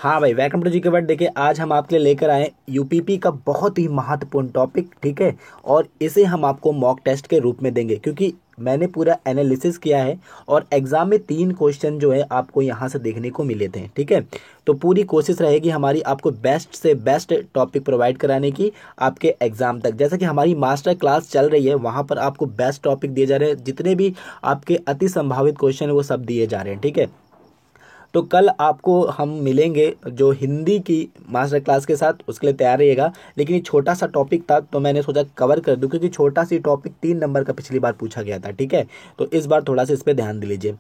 हाँ भाई, welcome to जी के वर्ड। देखिए, आज हम आपके लिए लेकर आए यूपीपी का बहुत ही महत्वपूर्ण टॉपिक, ठीक है। और इसे हम आपको मॉक टेस्ट के रूप में देंगे, क्योंकि मैंने पूरा एनालिसिस किया है और एग्जाम में 3 क्वेश्चन जो है आपको यहाँ से देखने को मिले थे, ठीक है। तो पूरी कोशिश रहेगी हमारी आपको बेस्ट से बेस्ट टॉपिक प्रोवाइड कराने की आपके एग्जाम तक। जैसा कि हमारी मास्टर क्लास चल रही है, वहाँ पर आपको बेस्ट टॉपिक दिए जा रहे हैं, जितने भी आपके अति संभावित क्वेश्चन है वो सब दिए जा रहे हैं, ठीक है। तो कल आपको हम मिलेंगे जो हिंदी की मास्टर क्लास के साथ, उसके लिए तैयार रहिएगा। लेकिन ये छोटा सा टॉपिक था तो मैंने सोचा कवर कर दूं, क्योंकि छोटा सी टॉपिक 3 नंबर का पिछली बार पूछा गया था, ठीक है। तो इस बार थोड़ा सा इस पर ध्यान दे लीजिए।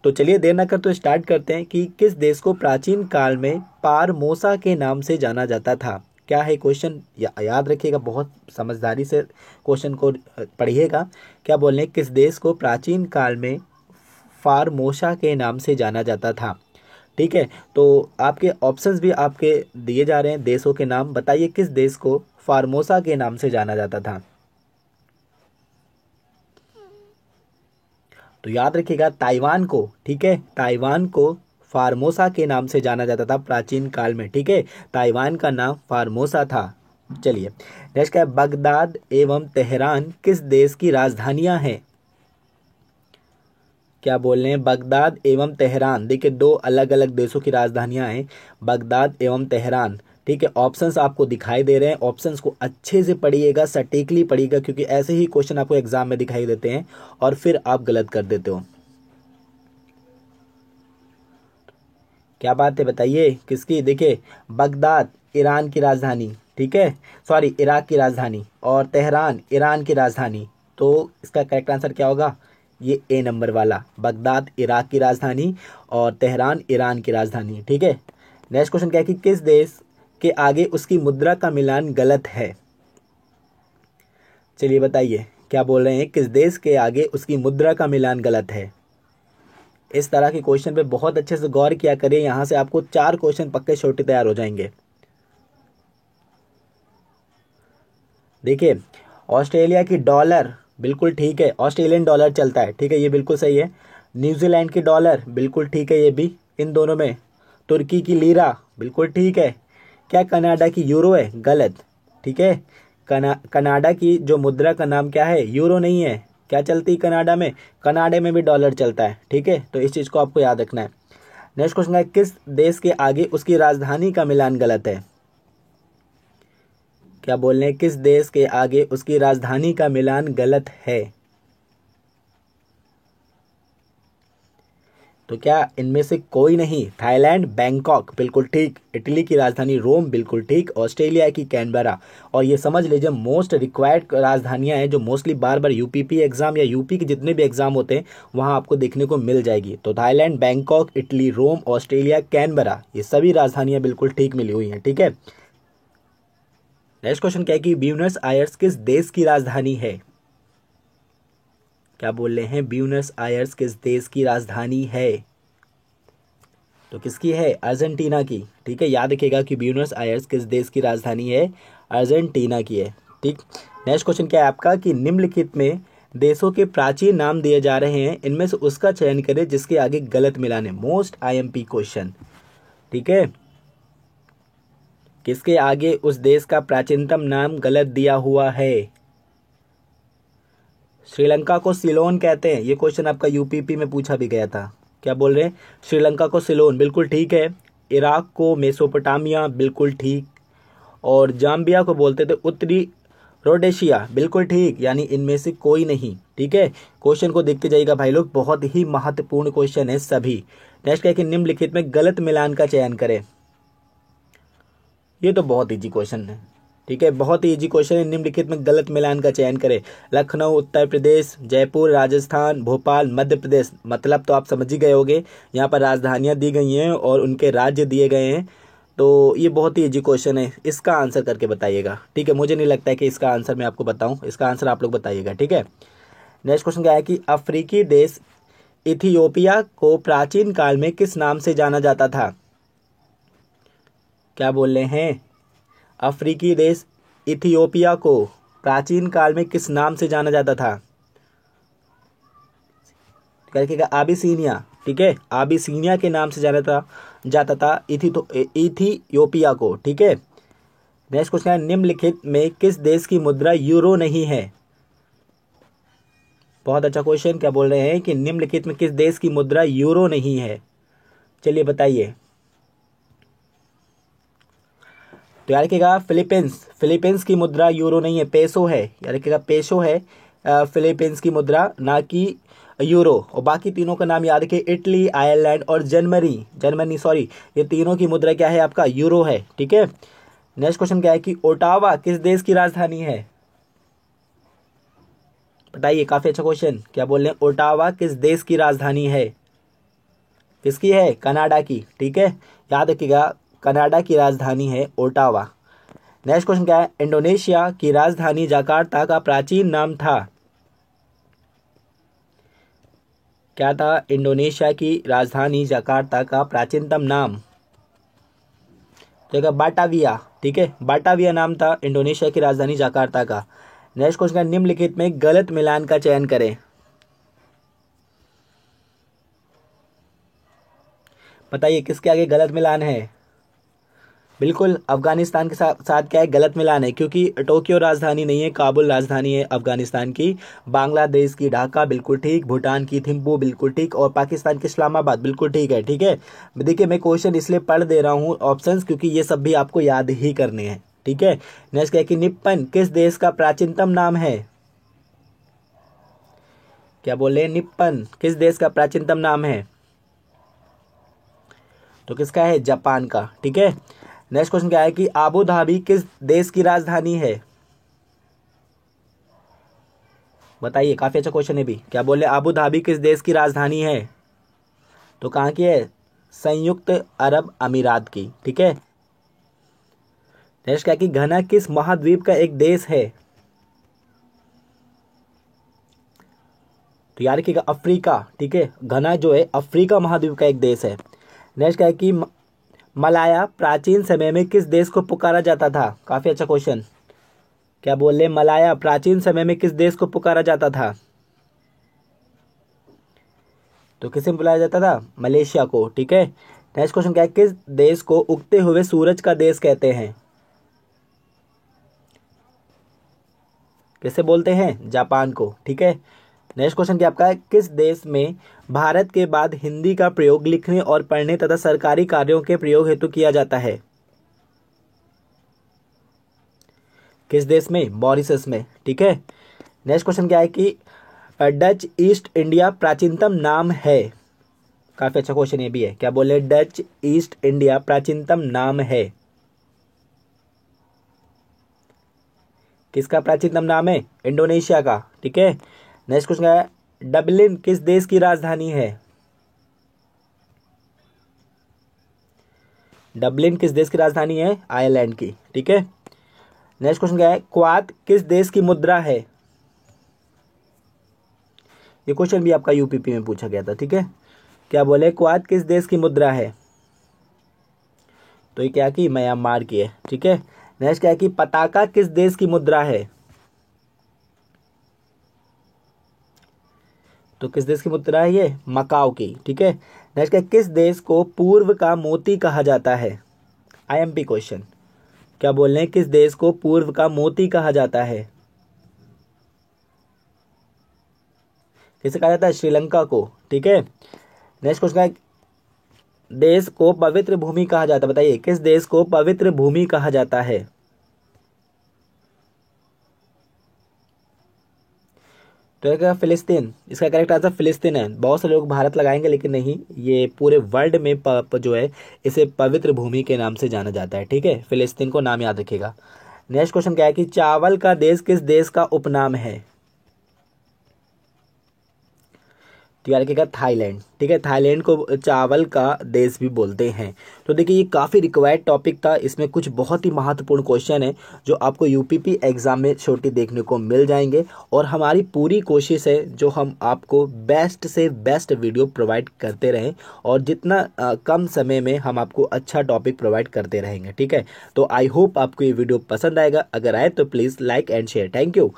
तो चलिए देर न कर तो स्टार्ट करते हैं कि किस देश को प्राचीन काल में पारमोसा के नाम से जाना जाता था। क्या है क्वेश्चन, याद रखिएगा, बहुत समझदारी से क्वेश्चन को पढ़िएगा। क्या बोल रहे हैं, किस देश को प्राचीन काल में फारमोसा के नाम से जाना जाता था, ठीक है। तो आपके ऑप्शंस भी आपके दिए जा रहे हैं, देशों के नाम बताइए किस देश को फार्मोसा के नाम से जाना जाता था। तो याद रखिएगा ताइवान को, ठीक है, ताइवान को फार्मोसा के नाम से जाना जाता था प्राचीन काल में, ठीक है। ताइवान का नाम फार्मोसा था। चलिए नेक्स्ट क्या है, बगदाद एवं तेहरान किस देश की राजधानियां हैं। क्या बोल रहे हैं, बगदाद एवं तेहरान। देखिए, 2 अलग अलग देशों की राजधानियां हैं, बगदाद एवं तेहरान, ठीक है। ऑप्शंस आपको दिखाई दे रहे हैं, ऑप्शंस को अच्छे से पढ़िएगा, सटीकली पढ़िएगा, क्योंकि ऐसे ही क्वेश्चन आपको एग्जाम में दिखाई देते हैं और फिर आप गलत कर देते हो। क्या बात है बताइए किसकी। देखिए, बगदाद ईरान की राजधानी, ठीक है, सॉरी इराक की राजधानी, और तेहरान ईरान की राजधानी। तो इसका करेक्ट आंसर क्या होगा, ये ए नंबर वाला, बगदाद इराक की राजधानी और तेहरान ईरान की राजधानी, ठीक है। नेक्स्ट क्वेश्चन क्या है कि किस देश के आगे उसकी मुद्रा का मिलान गलत है। चलिए बताइए, क्या बोल रहे हैं, किस देश के आगे उसकी मुद्रा का मिलान गलत है। इस तरह के क्वेश्चन पे बहुत अच्छे से गौर किया करिए, यहाँ से आपको 4 क्वेश्चन पक्के छोटे तैयार हो जाएंगे। देखिए, ऑस्ट्रेलिया की डॉलर, बिल्कुल ठीक है, ऑस्ट्रेलियन डॉलर चलता है, ठीक है, ये बिल्कुल सही है। न्यूजीलैंड की डॉलर, बिल्कुल ठीक है, ये भी इन दोनों में। तुर्की की लीरा, बिल्कुल ठीक है। क्या कनाडा की यूरो है, गलत, ठीक है। कनाडा की जो मुद्रा का नाम क्या है, यूरो नहीं है। क्या चलती है कनाडा में, कनाडा में भी डॉलर चलता है, ठीक है। तो इस चीज़ को आपको याद रखना है। नेक्स्ट क्वेश्चन है, किस देश के आगे उसकी राजधानी का मिलान गलत है। क्या बोल रहे हैं, किस देश के आगे उसकी राजधानी का मिलान गलत है। तो क्या इनमें से कोई नहीं, थाईलैंड बैंकॉक बिल्कुल ठीक, इटली की राजधानी रोम बिल्कुल ठीक, ऑस्ट्रेलिया की कैनबरा। और ये समझ लीजिए मोस्ट रिक्वायर्ड राजधानियां हैं जो मोस्टली बार बार यूपीपी एग्जाम या यूपी के जितने भी एग्जाम होते हैं वहां आपको देखने को मिल जाएगी। तो थाईलैंड, बैंकॉक, इटली, रोम, ऑस्ट्रेलिया, कैनबरा, ये सभी राजधानियां बिल्कुल ठीक मिली हुई हैं, ठीक है। नेक्स्ट क्वेश्चन क्या है कि ब्यूनस आयर्स किस देश की राजधानी है। क्या बोल रहे हैं, ब्यूनस आयर्स किस देश की राजधानी है। तो किसकी है, अर्जेंटीना की, ठीक है। याद रखिएगा कि ब्यूनस आयर्स किस देश की राजधानी है, अर्जेंटीना की है, ठीक। नेक्स्ट क्वेश्चन क्या है आपका कि निम्नलिखित में देशों के प्राचीन नाम दिए जा रहे हैं, इनमें से उसका चयन करें जिसके आगे गलत मिलान है। मोस्ट आईएमपी क्वेश्चन, ठीक है। किसके आगे उस देश का प्राचीनतम नाम गलत दिया हुआ है। श्रीलंका को सिलोन कहते हैं, ये क्वेश्चन आपका यूपीपी में पूछा भी गया था। क्या बोल रहे हैं, श्रीलंका को सिलोन, बिल्कुल ठीक है। इराक को मेसोपोटामिया, बिल्कुल ठीक। और जाम्बिया को बोलते थे उत्तरी रोडेशिया, बिल्कुल ठीक। यानी इनमें से कोई नहीं, ठीक है। क्वेश्चन को देखते जाइएगा भाई लोग, बहुत ही महत्वपूर्ण क्वेश्चन है सभी। नेक्स्ट क्या है कि निम्नलिखित में गलत मिलान का चयन करें। ये तो बहुत इजी क्वेश्चन है, ठीक है, बहुत ही इजी क्वेश्चन है। निम्नलिखित में गलत मिलान का चयन करें। लखनऊ उत्तर प्रदेश, जयपुर राजस्थान, भोपाल मध्य प्रदेश। मतलब तो आप समझ ही गए होंगे, यहाँ पर राजधानियाँ दी गई हैं और उनके राज्य दिए गए हैं। तो ये बहुत ही इजी क्वेश्चन है, इसका आंसर करके बताइएगा, ठीक है। मुझे नहीं लगता है कि इसका आंसर मैं आपको बताऊँ, इसका आंसर आप लोग बताइएगा, ठीक है। नेक्स्ट क्वेश्चन क्या है कि अफ्रीकी देश इथियोपिया को प्राचीन काल में किस नाम से जाना जाता था। क्या बोल रहे हैं, अफ्रीकी देश इथियोपिया को प्राचीन काल में किस नाम से जाना जाता था। क्या लिखिएगा, अबिसीनिया, ठीक है, अबिसिनिया के नाम से जाता था इथियोपिया को, ठीक है। नेक्स्ट क्वेश्चन है, निम्नलिखित में किस देश की मुद्रा यूरो नहीं है? बहुत अच्छा क्वेश्चन। क्या बोल रहे हैं कि निम्नलिखित में किस देश की मुद्रा यूरो नहीं है? चलिए बताइए। तो याद रखिएगा फिलीपींस की मुद्रा यूरो नहीं है, पेसो है। याद रखिएगा पेसो है फिलीपींस की मुद्रा, ना कि यूरो। और बाकी तीनों का नाम याद रखिए, इटली, आयरलैंड और जर्मनी सॉरी, ये तीनों की मुद्रा क्या है? आपका यूरो है, ठीक है। नेक्स्ट क्वेश्चन क्या है कि ओटावा किस देश की राजधानी है? बताइए, काफी अच्छा क्वेश्चन। क्या बोल रहे हैं? ओटावा किस देश की राजधानी है? किसकी है? कनाडा की, ठीक है। याद रखिएगा कनाडा की राजधानी है ओटावा। नेक्स्ट क्वेश्चन क्या है? इंडोनेशिया की राजधानी जकार्ता का प्राचीन नाम था? क्या था इंडोनेशिया की राजधानी जकार्ता का प्राचीनतम नाम? तो बाटाविया, ठीक है, बाटाविया नाम था इंडोनेशिया की राजधानी जकार्ता का। नेक्स्ट क्वेश्चन, निम्नलिखित में गलत मिलान का चयन करें। बताइए किसके आगे गलत मिलान है? बिल्कुल अफगानिस्तान के साथ क्या है? गलत मिलान है, क्योंकि टोक्यो राजधानी नहीं है, काबुल राजधानी है अफगानिस्तान की। बांग्लादेश की ढाका बिल्कुल ठीक, भूटान की थिम्पू बिल्कुल ठीक, और पाकिस्तान की इस्लामाबाद बिल्कुल ठीक है, ठीक है। देखिए मैं क्वेश्चन इसलिए पढ़ दे रहा हूँ ऑप्शंस, क्योंकि ये सब भी आपको याद ही करने हैं, ठीक है। नेक्स्ट क्या है कि निप्पन किस देश का प्राचीनतम नाम है? क्या बोले? निप्पन किस देश का प्राचीनतम नाम है? तो किसका है? जापान का, ठीक है। नेक्स्ट क्वेश्चन क्या है कि आबू धाबी किस देश की राजधानी है? बताइए, काफी अच्छा क्वेश्चन है भी। क्या बोले? आबू धाबी किस देश की राजधानी है? तो कहाँ की है? संयुक्त अरब अमीरात की, ठीक है। नेक्स्ट क्या है कि घना किस महाद्वीप का एक देश है? तो याद रखिएगा अफ्रीका, ठीक है। घना जो है अफ्रीका महाद्वीप का एक देश है। नेक्स्ट क्या है कि मलाया प्राचीन समय में किस देश को पुकारा जाता था? काफी अच्छा क्वेश्चन। क्या बोल रहे? मलाया प्राचीन समय में किस देश को पुकारा जाता था? तो किसे बुलाया जाता था? मलेशिया को, ठीक है। नेक्स्ट क्वेश्चन क्या है? किस देश को उगते हुए सूरज का देश कहते हैं? किसे बोलते हैं? जापान को, ठीक है। नेक्स्ट क्वेश्चन क्या आपका है? किस देश में भारत के बाद हिंदी का प्रयोग लिखने और पढ़ने तथा सरकारी कार्यों के प्रयोग हेतु किया जाता है? किस देश में? मॉरिशस में, ठीक है। नेक्स्ट क्वेश्चन क्या है कि डच ईस्ट इंडिया प्राचीनतम नाम है? काफी अच्छा क्वेश्चन ये भी है। क्या बोले? डच ईस्ट इंडिया प्राचीनतम नाम है? किसका प्राचीनतम नाम है? इंडोनेशिया का, ठीक है। नेक्स्ट क्वेश्चन क्या है? डबलिन किस देश की राजधानी है? डबलिन किस देश की राजधानी है? आयरलैंड की, ठीक है। नेक्स्ट क्वेश्चन क्या है? क्वाद किस देश की मुद्रा है? ये क्वेश्चन भी आपका यूपीपी में पूछा गया था, ठीक है। क्या बोले? क्वाद किस देश की मुद्रा है? तो ये क्या की? म्यांमार की है, ठीक है। नेक्स्ट क्या है कि पताका किस देश की मुद्रा है? तो किस देश की मुद्रा है ये? मकाओ की, ठीक है। नेक्स्ट क्या? किस देश को पूर्व का मोती कहा जाता है? IMP question. क्या बोल रहे हैं? किस देश को पूर्व का मोती कहा जाता है? किसे कहा जाता है? श्रीलंका को, ठीक है। नेक्स्ट क्वेश्चन है, देश को पवित्र भूमि कहा जाता है? बताइए किस देश को पवित्र भूमि कहा जाता है? तो क्या? फिलिस्तीन। इसका करेक्ट आंसर फिलिस्तीन है। बहुत से लोग भारत लगाएंगे, लेकिन नहीं, ये पूरे वर्ल्ड में जो है इसे पवित्र भूमि के नाम से जाना जाता है, ठीक है। फिलिस्तीन को नाम याद रखिएगा। नेक्स्ट क्वेश्चन क्या है कि चावल का देश किस देश का उपनाम है? तो याद रखिएगा थाईलैंड, ठीक है। थाईलैंड को चावल का देश भी बोलते हैं। तो देखिए ये काफ़ी रिक्वायर्ड टॉपिक था। इसमें कुछ बहुत ही महत्वपूर्ण क्वेश्चन है जो आपको यूपीपी एग्जाम में छोटी देखने को मिल जाएंगे, और हमारी पूरी कोशिश है जो हम आपको बेस्ट से बेस्ट वीडियो प्रोवाइड करते रहें, और जितना कम समय में हम आपको अच्छा टॉपिक प्रोवाइड करते रहेंगे, ठीक है। तो आई होप आपको ये वीडियो पसंद आएगा। अगर आए तो please like and share. Thank you.